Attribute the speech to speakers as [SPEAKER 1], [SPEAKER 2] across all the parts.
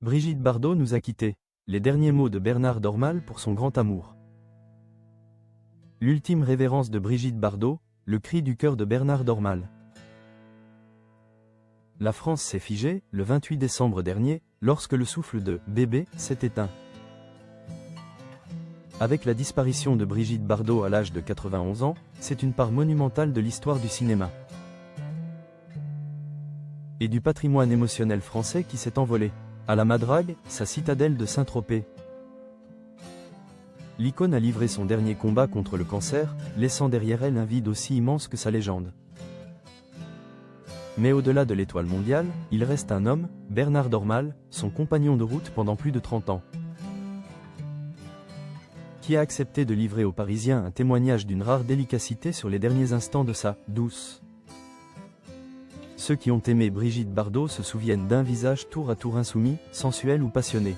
[SPEAKER 1] Brigitte Bardot nous a quittés. Les derniers mots de Bernard Dormal pour son grand amour. L'ultime révérence de Brigitte Bardot, le cri du cœur de Bernard Dormal. La France s'est figée, le 28 décembre dernier, lorsque le souffle de « bébé » s'est éteint. Avec la disparition de Brigitte Bardot à l'âge de 91 ans, c'est une part monumentale de l'histoire du cinéma et du patrimoine émotionnel français qui s'est envolé. À la Madrague, sa citadelle de Saint-Tropez. L'icône a livré son dernier combat contre le cancer, laissant derrière elle un vide aussi immense que sa légende. Mais au-delà de l'étoile mondiale, il reste un homme, Bernard Dormal, son compagnon de route pendant plus de 30 ans. Qui a accepté de livrer aux Parisiens un témoignage d'une rare délicacité sur les derniers instants de sa « douce ». Ceux qui ont aimé Brigitte Bardot se souviennent d'un visage tour à tour insoumis, sensuel ou passionné.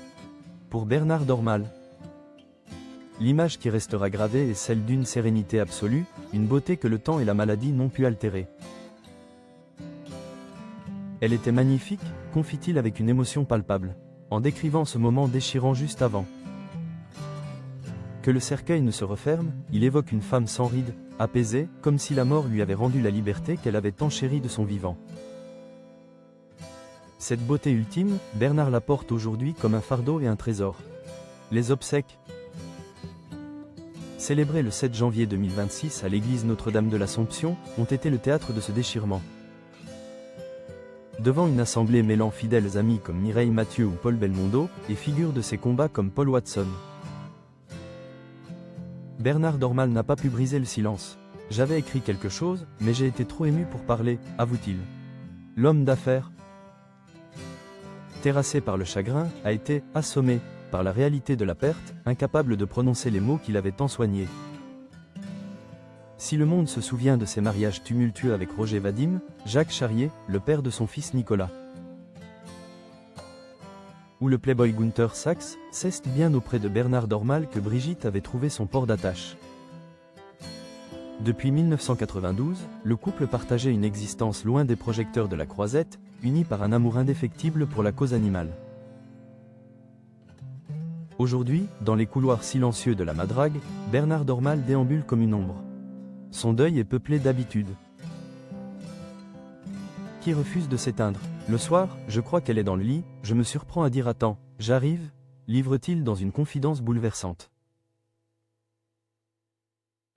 [SPEAKER 1] Pour Bernard Dormal, l'image qui restera gravée est celle d'une sérénité absolue, une beauté que le temps et la maladie n'ont pu altérer. Elle était magnifique, confie-t-il avec une émotion palpable, en décrivant ce moment déchirant juste avant que le cercueil ne se referme. Il évoque une femme sans rides, apaisée, comme si la mort lui avait rendu la liberté qu'elle avait tant chérie de son vivant. Cette beauté ultime, Bernard la porte aujourd'hui comme un fardeau et un trésor. Les obsèques, célébrées le 7 janvier 2026 à l'église Notre-Dame de l'Assomption, ont été le théâtre de ce déchirement. Devant une assemblée mêlant fidèles amis comme Mireille Mathieu ou Paul Belmondo, et figures de ses combats comme Paul Watson, Bernard Dormal n'a pas pu briser le silence. « J'avais écrit quelque chose, mais j'ai été trop ému pour parler », avoue-t-il. L'homme d'affaires, terrassé par le chagrin, a été assommé par la réalité de la perte, incapable de prononcer les mots qu'il avait tant soignés. Si le monde se souvient de ses mariages tumultueux avec Roger Vadim, Jacques Charrier, le père de son fils Nicolas, ou le playboy Gunther Sachs, c'est bien auprès de Bernard Dormal que Brigitte avait trouvé son port d'attache. Depuis 1992, le couple partageait une existence loin des projecteurs de la Croisette, unis par un amour indéfectible pour la cause animale. Aujourd'hui, dans les couloirs silencieux de la Madrague, Bernard Dormal déambule comme une ombre. Son deuil est peuplé d'habitudes qui refusent de s'éteindre. Le soir, je crois qu'elle est dans le lit, je me surprends à dire « Attends, j'arrive », livre-t-il dans une confidence bouleversante.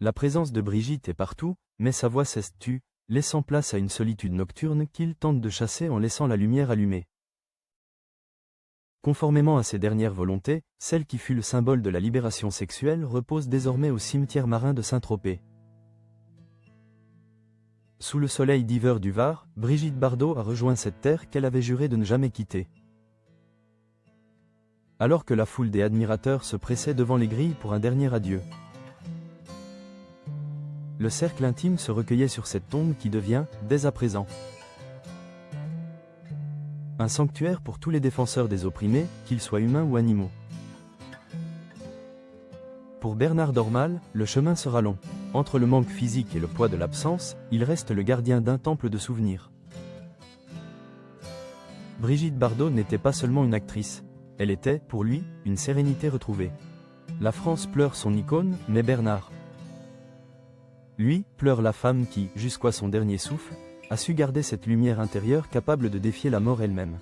[SPEAKER 1] La présence de Brigitte est partout, mais sa voix s'estive, laissant place à une solitude nocturne qu'il tente de chasser en laissant la lumière allumée. Conformément à ses dernières volontés, celle qui fut le symbole de la libération sexuelle repose désormais au cimetière marin de Saint-Tropez. Sous le soleil d'hiver du Var, Brigitte Bardot a rejoint cette terre qu'elle avait juré de ne jamais quitter. Alors que la foule des admirateurs se pressait devant les grilles pour un dernier adieu, le cercle intime se recueillait sur cette tombe qui devient, dès à présent, un sanctuaire pour tous les défenseurs des opprimés, qu'ils soient humains ou animaux. Pour Bernard Dormal, le chemin sera long. Entre le manque physique et le poids de l'absence, il reste le gardien d'un temple de souvenirs. Brigitte Bardot n'était pas seulement une actrice. Elle était, pour lui, une sérénité retrouvée. La France pleure son icône, mais Bernard, lui, pleure la femme qui, jusqu'à son dernier souffle, a su garder cette lumière intérieure capable de défier la mort elle-même.